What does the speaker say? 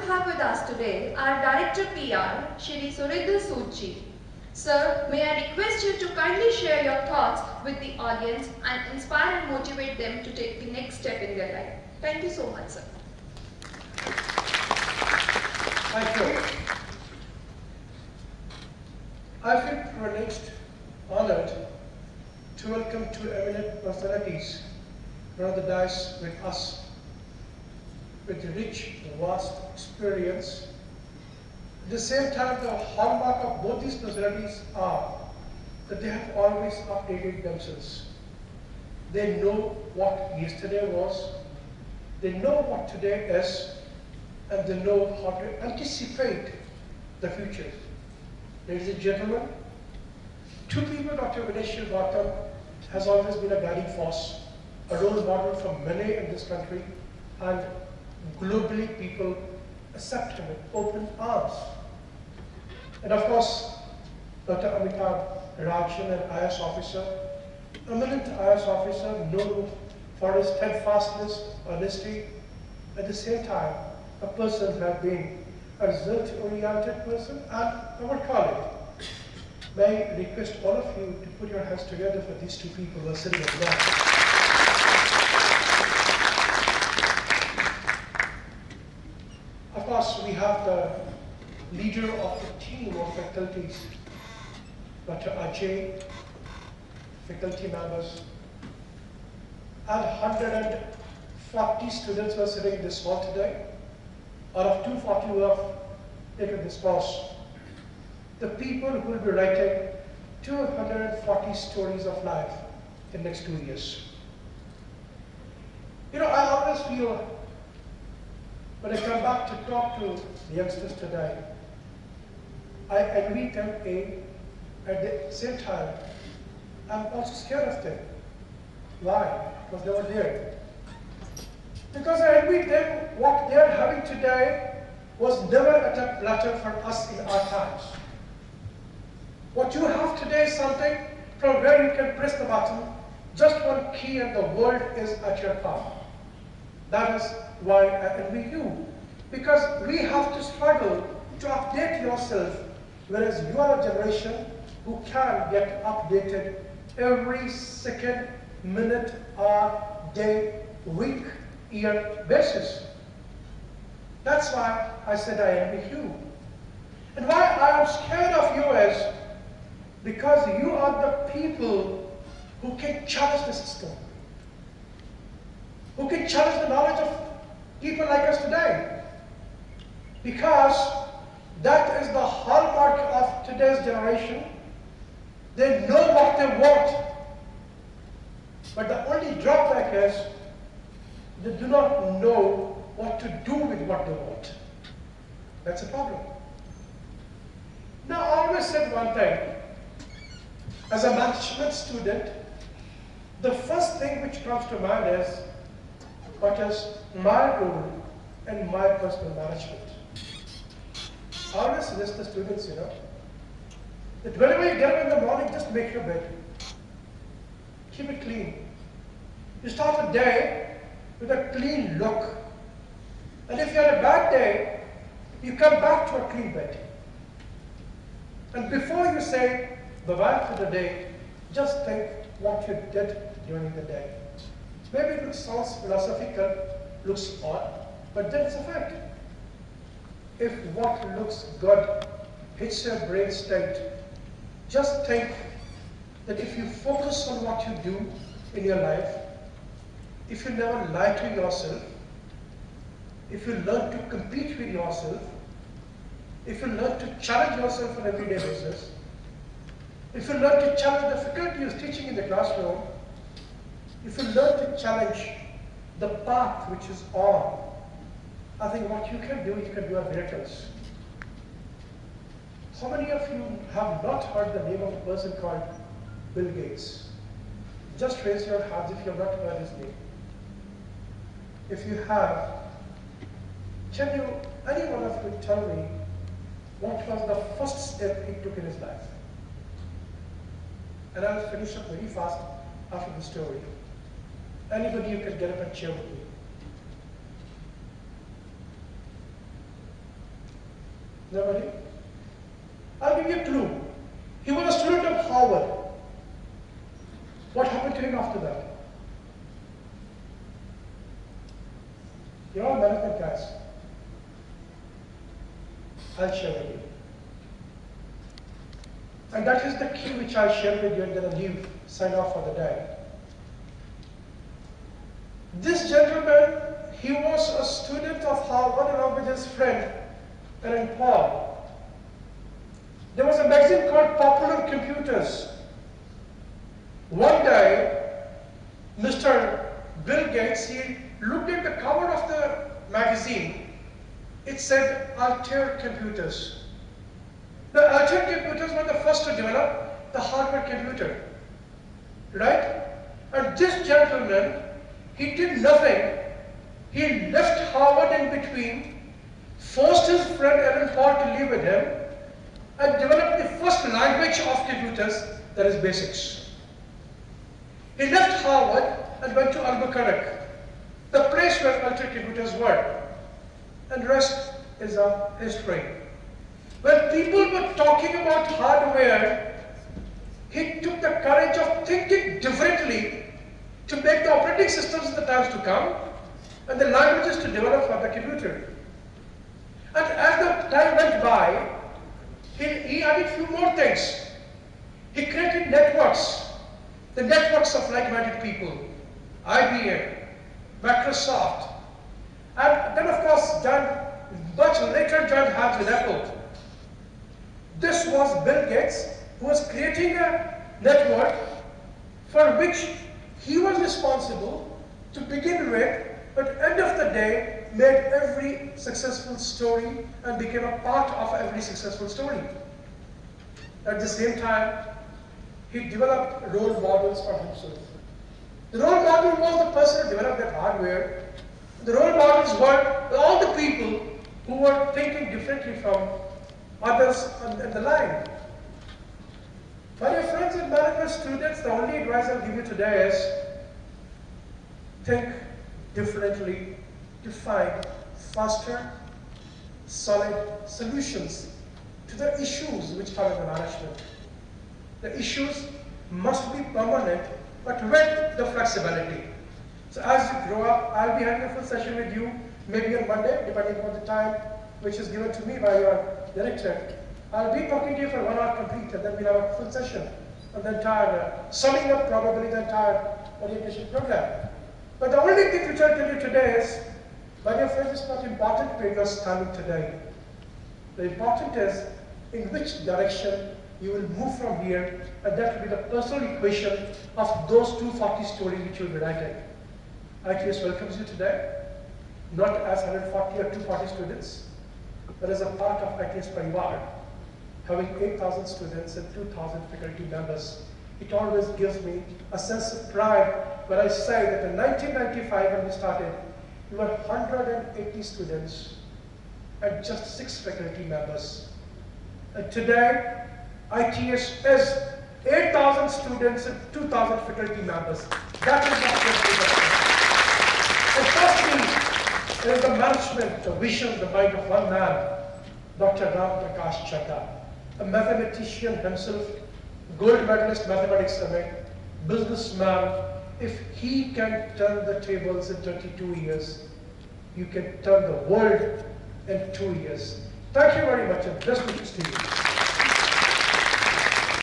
have with us today our Director PR, Shri Surinder Sood ji. Sir, may I request you to kindly share your thoughts with the audience and inspire and motivate them to take the next step in their life. Thank you so much, sir. Thank you. I feel privileged, honored to welcome two eminent personalities around the dais with us, with rich, vast experience. At the same time, the hallmark of both these personalities are that they have always updated themselves. They know what yesterday was, they know what today is, and they know how to anticipate the future. Ladies and gentlemen, two people Dr. Vinay Srivastava has always been a guiding force, a role model for many in this country, and globally people accept him with open arms. And of course, Dr. Amitabh Rajan, an I.S. officer, eminent I.S. officer, known for his steadfastness, honesty, at the same time, a person who has been a result-oriented person, and I would call it. May I request all of you to put your hands together for these two people who are sitting at the back. Of course, we have the leader of the team of faculties, Dr. Ajay, faculty members, and 140 students who are sitting in this hall today, out of 240 who have taken this course. The people who will be writing 240 stories of life in the next 2 years. You know, I always feel, when I come back to talk to the youngsters today, I envy them, at the same time, I'm also scared of them. Why? Because they were there. Because I envy them, what they are having today was never at a platter for us in our times. What you have today is something from where you can press the button, just one key and the world is at your palm. That is why I envy you. Because we have to struggle to update yourself, whereas you are a generation who can get updated every second, minute, hour, day, week, year basis. That's why I said I envy you. And why I am scared of you is because you are the people who can challenge the system, who can challenge the knowledge of people like us today. Because that is the hallmark of today's generation. They know what they want. But the only drawback is they do not know what to do with what they want. That's a problem. Now, I always said one thing. As a management student, the first thing which comes to mind is what is my role in my personal management. I always suggest the students, that whenever you get up in the morning, just make your bed. Keep it clean. You start the day with a clean look. And if you had a bad day, you come back to a clean bed. And before you say bye-bye for the day, just think what you did during the day. Maybe it sounds philosophical, looks odd, but that's a fact. If what looks good hits your brain state, just think that if you focus on what you do in your life, if you never lie to yourself, if you learn to compete with yourself, if you learn to challenge yourself on an everyday basis, if you learn to challenge the faculty who's teaching in the classroom, if you learn to challenge the path which is on, I think what you can do are miracles. How many of you have not heard the name of a person called Bill Gates? Just raise your hands if you have not heard his name. If you have, can any one of you tell me what was the first step he took in his life? And I'll finish up very fast after the story. Anybody who can get up and share with me. Nobody? I'll give you a clue. He was a student of Harvard. What happened to him after that? You're all management guys. I'll share with you. And that is the key which I'll share with you, and then I'll leave, sign off for the day. This gentleman, he was a student of Harvard along with his friend, Aaron Paul. There was a magazine called Popular Computers. One day, Mr. Bill Gates, he looked at the cover of the magazine. It said Altair Computers. The Altair Computers were the first to develop the hardware computer, right? And this gentleman, he did nothing. He left Harvard in between, forced his friend Aaron Paul to live with him, and developed the first language of computers, that is BASICS. He left Harvard and went to Albuquerque, the place where Altair Computers were, and the rest is a history. When people were talking about hardware, he took the courage of thinking differently to make the operating systems in the times to come and the languages to develop for the computer. And as the time went by, he added few more things. He created networks, the networks of like-minded people, IBM, Microsoft, and then of course much later joined hands with Apple. This was Bill Gates, who was creating a network for which he was responsible to begin with, but end of the day made every successful story and became a part of every successful story. At the same time, he developed role models for himself. The role model was the person who developed that hardware. The role models were all the people who were thinking differently from others on the line. My dear friends and management students, the only advice I'll give you today is think differently to find faster, solid solutions to the issues which come in the management. The issues must be permanent, but with the flexibility. So as you grow up, I'll be having a full session with you, maybe on Monday, depending on the time which is given to me by your director. I'll be talking to you for 1 hour complete, and then we'll have a full session on the entire, summing up probably the entire orientation program. But the only thing which I'll tell you today is, my dear friends, it's not important where you're standing today. The important is in which direction you will move from here, and that will be the personal equation of those 240 stories which you'll be writing. I.T.S welcomes you today, not as 140 or 240 students, but as a part of I.T.S Parivar, having 8,000 students and 2,000 faculty members. It always gives me a sense of pride when I say that in 1995 when we started, we were 180 students and just 6 faculty members. And today, I.T.S is 8,000 students and 2,000 faculty members. That is what we are. And firstly, there is the management, the vision, the mind of one man, Dr. Ram Prakash Chadda, a mathematician himself, gold medalist mathematics away, businessman. If he can turn the tables in 22 years, you can turn the world in 2 years. Thank you very much, and best wishes to you.